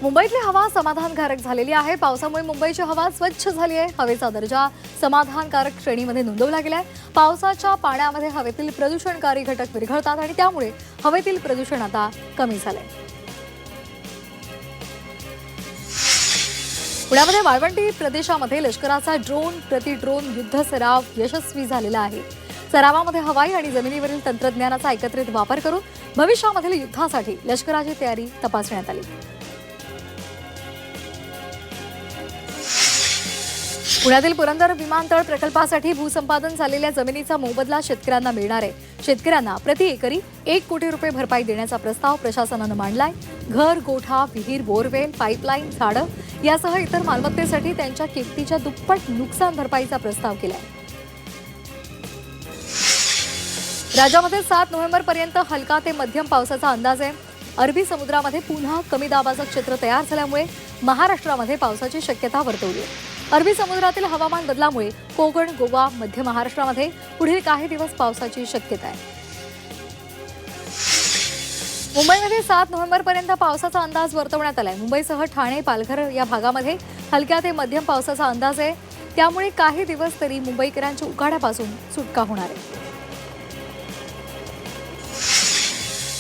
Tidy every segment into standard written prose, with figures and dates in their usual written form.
मुंबईतली हवा समाधानकारक झालेली आहे। पावसामुळे मुंबईची हवा स्वच्छ झाली आहे। हवेचा दर्जा समाधानकारक श्रेणीमध्ये नोंदवला गेलाय। पावसाच्या पाण्यामध्ये हवेतील प्रदूषणकारी घटक विरघळतात आणि त्यामुळे हवेतील प्रदूषण आता कमी झालंय। पुण्यामध्ये वाळवंटी प्रदेशामध्ये लष्कराचा ड्रोन प्रति ड्रोन युद्ध सराव यशस्वी झालेला आहे। सरावामध्ये हवाई आणि जमिनीवरील तंत्रज्ञानाचा एकत्रित वापर करून भविष्यामधील युद्धासाठी लष्कराची तयारी तपासण्यात आली। पुण्यातील पुरंदर विमानतळ प्रकल्पासाठी भूसंपादन झालेल्या जमिनीचा मोबदला शेतकऱ्यांना मिळणार आहे। शेतकऱ्यांना प्रति एकरी 1 कोटी रुपये भरपाई देण्याचा प्रस्ताव प्रशासनानं मांडलाय। घर, गोठा, विहीर, बोरवेल, पाईपलाईन, झाडं यासह इतर मालमत्तेसाठी त्यांच्या किमतीच्या दुप्पट नुकसान भरपाईचा प्रस्ताव केलाय। राज्यामध्ये 7 नोव्हेंबरपर्यंत हलका ते मध्यम पावसाचा अंदाज आहे। अरबी समुद्रामध्ये पुन्हा कमी दाबाचं क्षेत्र तयार झाल्यामुळे महाराष्ट्रामध्ये पावसाची शक्यता वर्तवली आहे। अरबी समुद्रातील हवामान बदलामुळे कोकण, गोवा, मध्य महाराष्ट्रामध्ये पुढील काही दिवस पावसाची शक्यता आहे। मुंबईमध्ये 7 नोव्हेंबरपर्यंत पावसाचा अंदाज वर्तवण्यात आलाय। मुंबईसह ठाणे, पालघर या भागामध्ये हलक्या ते मध्यम पावसाचा अंदाज आहे। त्यामुळे काही दिवस तरी मुंबईकरांच्या उकाड्यापासून सुटका होणार आहे।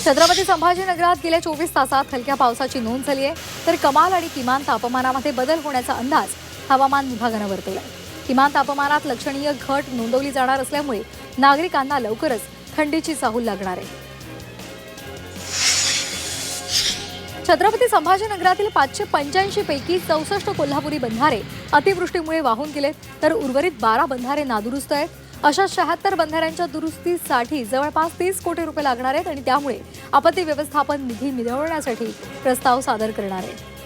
छत्रपती संभाजीनगरात गेल्या 24 तासात हलक्या पावसाची नोंद झाली आहे, तर कमाल आणि किमान तापमानामध्ये बदल होण्याचा अंदाज हवामान विभागानं वर्तवला आहे। किमान तापमानात लक्षणीय घट नोंदवली जाणार असल्यामुळे नागरिकांना लवकरच थंडीची चाहूल लागणार आहे। छत्रपती संभाजीनगरातील 585 पैकी 64 कोल्हापुरी बंधारे अतिवृष्टीमुळे वाहून गेलेत, तर उर्वरित 12 बंधारे नादुरुस्त आहेत। अशा 76 बंधाऱ्यांच्या दुरुस्तीसाठी जवळपास 30 कोटी रुपये लागणार आहेत आणि त्यामुळे आपत्ती व्यवस्थापन निधी मिळवण्यासाठी प्रस्ताव सादर करणार आहे।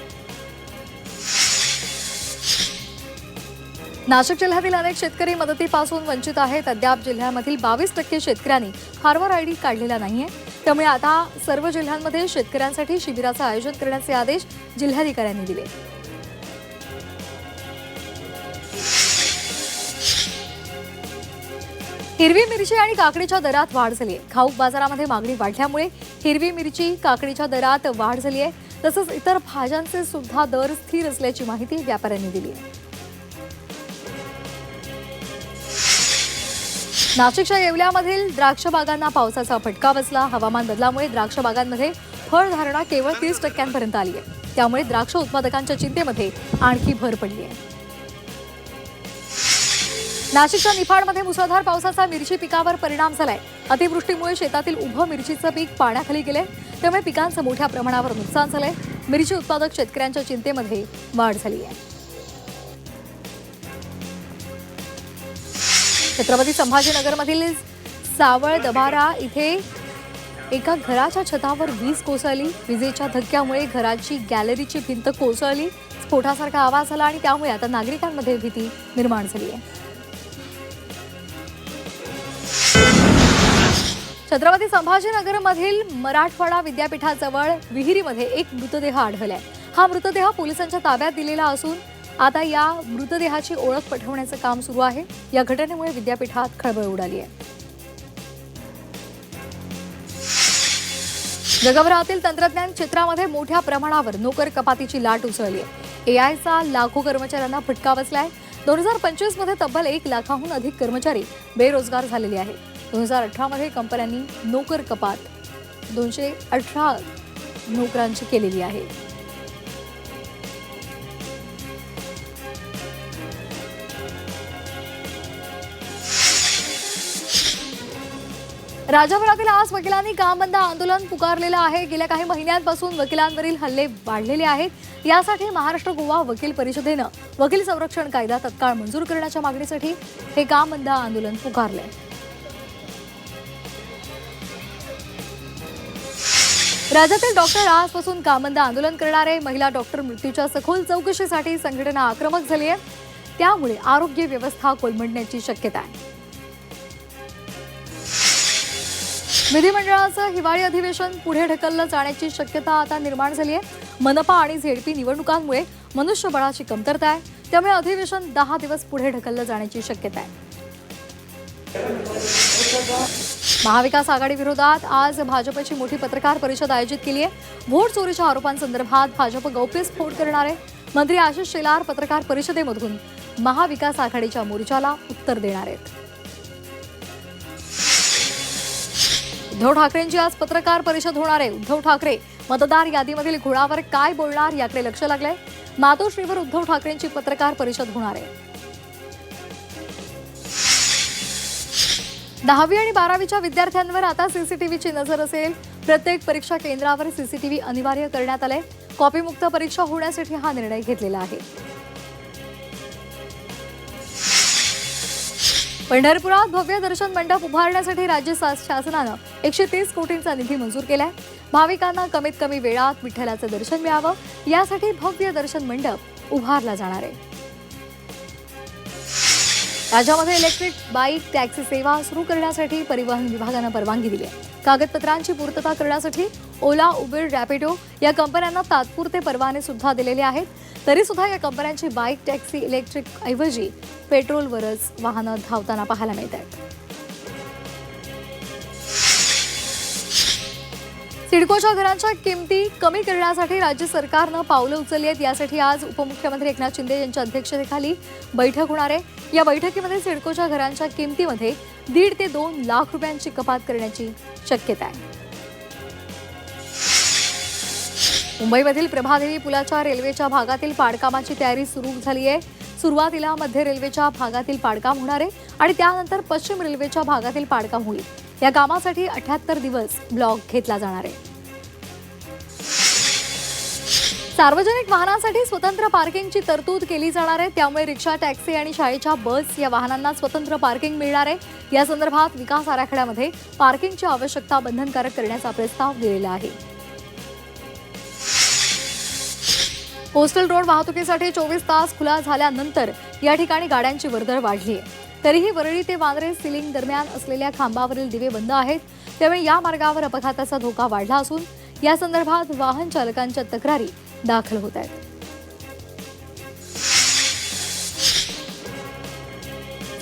नाशिक जिल्ह्यातील अनेक शेतकरी मदतीपासून वंचित आहेत। अद्याप जिल्ह्यामधील 22% शेतकऱ्यांनी फार्मर आयडी काढलेला नाहीये। त्यामुळे आता सर्व जिल्ह्यांमध्ये शेतकऱ्यांसाठी शिबिराचं आयोजन करण्याचे आदेश जिल्हाधिकाऱ्यांनी दिले। हिरवी मिरची आणि काकडीच्या दरात वाढ झाली आहे। घाऊक बाजारामध्ये मागणी वाढल्यामुळे हिरवी मिरची, काकडीच्या दरात वाढ झाली आहे। तसंच इतर भाज्यांचे सुद्धा दर स्थिर असल्याची माहिती व्यापाऱ्यांनी दिली आहे। नाशिकच्या येवल्यामधील द्राक्ष बागांना पावसाचा फटका बसला। हवामान बदलामुळे द्राक्ष बागांमध्ये फळधारणा केवळ 30% आली आहे। त्यामुळे द्राक्ष उत्पादकांच्या चिंतेमध्ये आणखी भर पडली आहे। नाशिकच्या निफाडमध्ये मुसळधार पावसाचा मिरची पिकावर परिणाम झालाय। अतिवृष्टीमुळे शेतातील उभं मिरचीचं पीक पाण्याखाली गेले, त्यामुळे पिकांचं मोठ्या प्रमाणावर नुकसान झालंय। मिरची उत्पादक शेतकऱ्यांच्या चिंतेमध्ये वाढ झाली आहे। छत्रपती संभाजीनगरमधील सावळ दबारा इथे एका घराच्या छतावर वीज कोसळली। विजेच्या धक्क्यामुळे घराची गॅलरीची भिंत कोसळली। स्फोटासारखा आवाज झाला आणि त्यामुळे आता नागरिकांमध्ये भीती निर्माण झाली आहे। छत्रपती संभाजीनगरमधील मराठवाडा विद्यापीठाजवळ विहिरीमध्ये एक मृतदेह आढळलाय। हा मृतदेह पोलिसांच्या ताब्यात दिलेला असून आता या मृतदेहाची ओळख पटवण्याचं काम सुरू आहे। या घटनेमुळे विद्यापीठात खळबळ उडाली आहे। जगभरातील तंत्रज्ञान क्षेत्रामध्ये मोठ्या प्रमाणावर नोकर कपातीची लाट उसळली आहे। एआयचा लाखो कर्मचाऱ्यांना फटका बसलाय। 2025 मध्ये तब्बल 1 लाखाहून अधिक कर्मचारी बेरोजगार झालेले आहेत। 2018 मध्ये कंपन्यांनी नोकर कपात 218 नोकरांची केलेली आहे। राज्यभरातील आज वकिलांनी काम बंद आंदोलन पुकारलेलं आहे। गेल्या काही महिन्यांपासून वकिलांवरील हल्ले वाढलेले आहेत। यासाठी महाराष्ट्र गोवा वकील परिषदेनं वकील संरक्षण कायदा तत्काळ मंजूर करण्याच्या मागणीसाठी हे काम बंद आंदोलन पुकारलंय। राज्यातील डॉक्टर आजपासून काम बंद आंदोलन करणार आहे। महिला डॉक्टर मृत्यूच्या सखोल चौकशीसाठी संघटना आक्रमक झाली आहे। त्यामुळे आरोग्य व्यवस्था कोलमडण्याची शक्यता आहे। विधिमंडळाचं हिवाळी अधिवेशन पुढे ढकललं जाण्याची शक्यता आता निर्माण झाली आहे। मनपा आणि झेडपी निवडणुकांमुळे मनुष्यबळाची कमतरता आहे, त्यामुळे अधिवेशन 10 दिवस पुढे ढकललं जाण्याची शक्यता आहे। महाविकास आघाडी विरोधात आज भाजपची मोठी पत्रकार परिषद आयोजित केली आहे। व्होट चोरीच्या आरोपांसंदर्भात भाजप गौप्यस्फोट करणार आहे। मंत्री आशिष शेलार पत्रकार परिषदेमधून महाविकास आघाडीच्या मोर्चाला उत्तर देणार आहेत। उद्धव ठाकरेंची आज पत्रकार परिषद होणार आहे। उद्धव ठाकरे मतदार यादीमधील घोळावर काय बोलणार याकडे लक्ष लागलंय। मातोश्रीवर उद्धव ठाकरेंची पत्रकार परिषद होणार आहे। 10वी आणि 12वीच्या विद्यार्थ्यांवर आता सीसीटीव्हीची नजर असेल। प्रत्येक परीक्षा केंद्रावर सीसीटीव्ही अनिवार्य करण्यात आले। कॉपीमुक्त परीक्षा होण्यासाठी हा निर्णय घेतलेला आहे। पंढरपुरात भव्य दर्शन मंडप उभारण्यासाठी राज्य शासनानं 130 कोटींचा निधी मंजूर केलाय। भाविकांना कमीत कमी वेळात विठ्ठलाचं दर्शन मिळावं यासाठी भव्य दर्शन मंडप उभारला जाणार आहे। राज्यामध्ये इलेक्ट्रिक बाईक टॅक्सी सेवा सुरू करण्यासाठी परिवहन विभागानं परवानगी दिली आहे। कागदपत्रांची पूर्तता करण्यासाठी ओला, उबेर, रॅपिडो या कंपन्यांना तात्पुरते परवाने सुद्धा दिलेले आहेत। तरी सुद्धा या कंपन्यांची बाईक टॅक्सी इलेक्ट्रिक ऐवजी पेट्रोलवरच वाहनं धावताना पाहायला मिळत आहेत। सिडकोच्या घरांच्या किमती कमी करण्यासाठी राज्य सरकारनं पावलं उचलली आहेत। यासाठी आज उपमुख्यमंत्री एकनाथ शिंदे यांच्या अध्यक्षतेखाली बैठक होणार आहे। या बैठकीमध्ये सिडकोच्या घरांच्या किमतीमध्ये 1.5 ते 2 लाख रुपयांची कपात करण्याची शक्यता आहे। मुंबईमधील प्रभादेवी पुलाच्या रेल्वेच्या भागातील पाडकामाची तयारी सुरू झाली आहे। सुरुवातीला मध्य रेल्वेच्या भागातील पाडकाम होणार आहे आणि त्यानंतर पश्चिम रेल्वेच्या भागातील पाडकाम होईल। या कामासाठी 78 दिवस ब्लॉक घेतला जाणार आहे। सार्वजनिक वाहनांसाठी स्वतंत्र पार्किंगची तरतूद केली जाणार आहे। त्यामुळे रिक्षा, टॅक्सी आणि शाळेच्या बस या वाहनांना स्वतंत्र पार्किंग मिळणार आहे। या संदर्भात विकास आराखड्यामध्ये पार्किंगची आवश्यकता बंधनकारक करण्याचा प्रस्ताव दिलेला आहे। कोस्टल रोड वाहतुकीसाठी 24 तास खुला झाल्यानंतर या ठिकाणी गाड्यांची वर्दळ वाढली आहे। तरीही वरळी ते वांद्रे सिलिंग दरम्यान असलेल्या खांबावरील दिवे बंद आहेत। त्यामुळे या मार्गावर अपघाताचा धोका वाढला असून या संदर्भात वाहन चालकांच्या तक्रारी दाखल होत आहेत।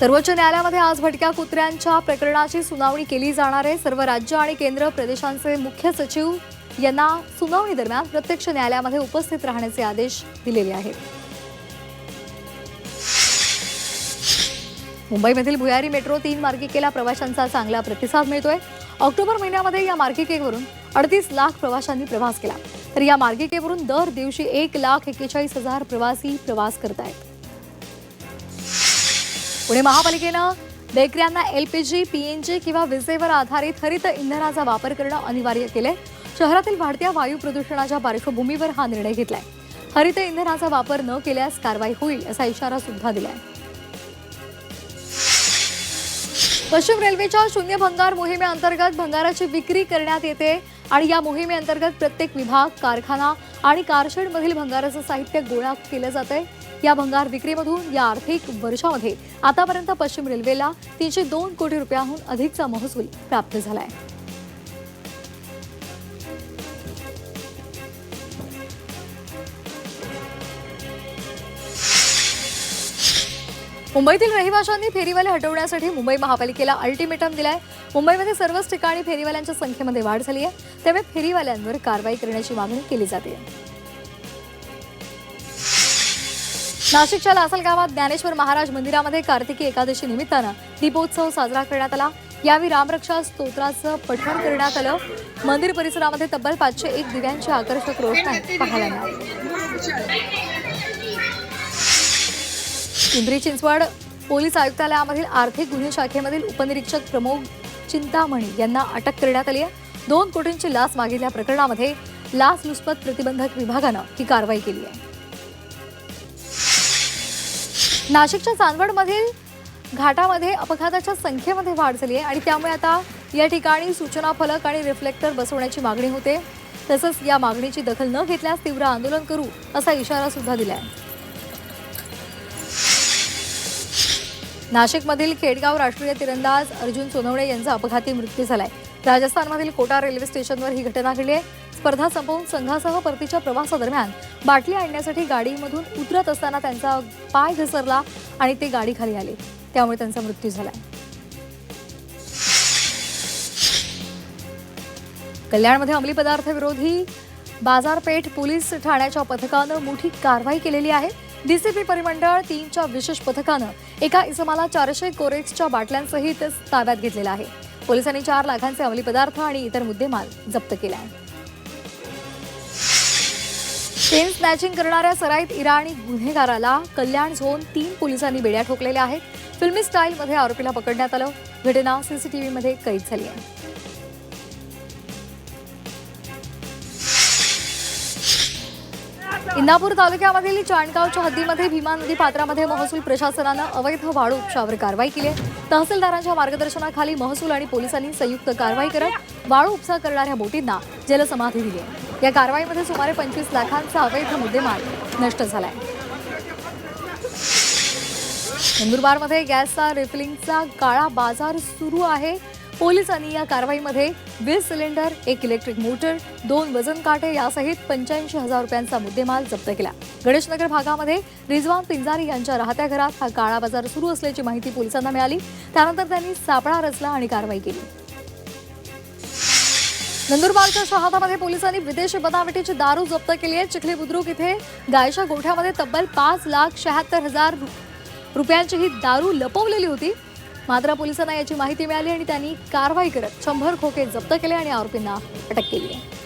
सर्वोच्च न्यायालयामध्ये आज भटक्या कुत्र्यांच्या प्रकरणाची सुनावणी केली जाणार आहे। सर्व राज्य आणि केंद्र प्रदेशांचे मुख्य सचिव यांना सुनावणी दरम्यान प्रत्यक्ष न्यायालयामध्ये उपस्थित राहण्याचे आदेश दिलेले आहेत। मुंबईमधील भुयारी मेट्रो 3 मार्गिकेला प्रवाशांचा चांगला प्रतिसाद मिळतोय। ऑक्टोबर महिन्यामध्ये या मार्गिकेवरून 38 लाख प्रवाशांनी प्रवास केला। तर या मार्गिकेवरून दर दिवशी 1,41,000 प्रवासी प्रवास करत आहेत। पुणे महापालिकेनं बेकऱ्यांना LPG, PNG किंवा विजेवर आधारित हरित इंधनाचा वापर करणं अनिवार्य केलंय। शहरातील वाढत्या वायू प्रदूषणाच्या पार्श्वभूमीवर हा निर्णय घेतलाय। हरित इंधनाचा वापर न केल्यास कारवाई होईल असा इशारा सुद्धा दिलाय। पश्चिम रेल्वेच्या शून्य भंगार मोहिमेअंतर्गत भंगाराची विक्री करण्यात येते आणि या मोहिमेअंतर्गत प्रत्येक विभाग, कारखाना आणि कारशेडमधील भंगाराचं साहित्य गोळा केलं जातंय। या भंगार विक्रीमधून या आर्थिक वर्षामध्ये आतापर्यंत पश्चिम रेल्वेला 302 कोटी रुपयांहून अधिकचा महसूल प्राप्त झालाय। मुंबईतील रहिवाशांनी फेरीवाले हटवण्यासाठी मुंबई महापालिकेला अल्टिमेटम दिलाय। मुंबईमध्ये सर्वच ठिकाणी फेरीवाल्यांच्या संख्येमध्ये वाढ झाली आहे। त्यामुळे फेरीवाल्यांवर कारवाई करण्याची मागणी केली जाते। नाशिकच्या लासलगावात ज्ञानेश्वर महाराज मंदिरामध्ये कार्तिकी एकादशी निमित्तानं दीपोत्सव साजरा करण्यात आला। यावेळी रामरक्षा स्तोत्राचं पठण करण्यात आलं। मंदिर परिसरामध्ये तब्बल 501 दिव्यांची आकर्षक रोषणाई पाहायला मिळाली। पिंपरी चिंचवड पोलीस आयुक्तालयामधील आर्थिक गुन्हे शाखेमधील उपनिरीक्षक प्रमोद चिंतामणी यांना अटक करण्यात आली आहे। 2 कोटींची लाच मागितल्या प्रकरणामध्ये लाचलुचपत प्रतिबंधक विभागानं ही कारवाई केली आहे। नाशिकच्या चांदवडमधील घाटामध्ये अपघाताच्या संख्येमध्ये वाढ झाली आहे आणि त्यामुळे आता या ठिकाणी सूचना फलक आणि रिफ्लेक्टर बसवण्याची मागणी होते। तसंच या मागणीची दखल न घेतल्यास तीव्र आंदोलन करू असा इशारा सुद्धा दिला आहे। नाशिकमधील खेडगाव राष्ट्रीय तिरंदाज अर्जुन सोनवणे यांचा अपघाती मृत्यू झालाय। राजस्थानमधील कोटा रेल्वे स्टेशनवर ही घटना घडली आहे। स्पर्धा संपवून संघासह परतीच्या प्रवासादरम्यान बाटली आणण्यासाठी गाडीमधून उतरत असताना त्यांचा पाय घसरला आणि ते गाडीखाली आले, त्यामुळे त्यांचा मृत्यू झाला। कल्याणमध्ये अंमली पदार्थ विरोधी बाजारपेठ पोलीस ठाण्याच्या पथकानं मोठी कारवाई केलेली आहे. डीसीपी परिमंडळ 3च्या विशेष पथकानं एका इसमाला 400 कोरेक्सच्या बाटल्यांसहित ताब्यात घेतलेला आहे. पोलिसांनी 4 लाखांचे अंमली पदार्थ आणि इतर मुद्देमाल जप्त केला आहे. चेन स्नॅचिंग करणाऱ्या सराईत इराणी गुन्हेगाराला कल्याण झोन 3 पोलिसांनी बेड्या ठोकलेल्या आहेत. फिल्मी स्टाईलमध्ये आरोपीला पकडण्यात आलं. घटना सीसीटीव्हीमध्ये कैद झाली आहे. इंदापूर तालुक्यामधील चाणगावच्या हद्दीमध्ये भीमा नदी पात्रामध्ये महसूल प्रशासनानं अवैध वाळू उपशावर कारवाई केली आहे. तहसीलदारांच्या मार्गदर्शनाखाली महसूल आणि पोलिसांनी संयुक्त कारवाई करत वाळू उपसा करणाऱ्या बोटींना जलसमाधी दिली आहे. या कारवाईमध्ये सुमारे 25 लाखांचा अवैध मुद्देमाल नष्ट झालाय. नंदुरबारमध्ये गॅसचा रिफिलिंगचा काळा बाजार सुरू आहे. पोलिसांनी या कारवाईमध्ये 20 सिलेंडर, 1 इलेक्ट्रिक मोटर, 2 वजन काटे यासहित 85,000 रुपयांचा मुद्देमाल जप्त केला. गणेशनगर भागामध्ये रिजवान पिंजारी यांच्या राहत्या घरात हा काळा बाजार सुरू असल्याची माहिती पोलिसांना मिळाली. त्यानंतर त्यांनी सापळा रचला आणि कारवाई केली. नंदुरबारच्या शहादामध्ये पोलिसांनी विदेशी बनावटीची दारू जप्त केली आहे. चिखली बुद्रुक इथे गायच्या गोठ्यामध्ये तब्बल 5,76,000 रुपयांची ही दारू लपवलेली होती. मात्र पोलिसांना याची माहिती मिळाली आणि त्यांनी कारवाई करत 100 खोके जप्त केले आणि आरोपींना अटक केली आहे.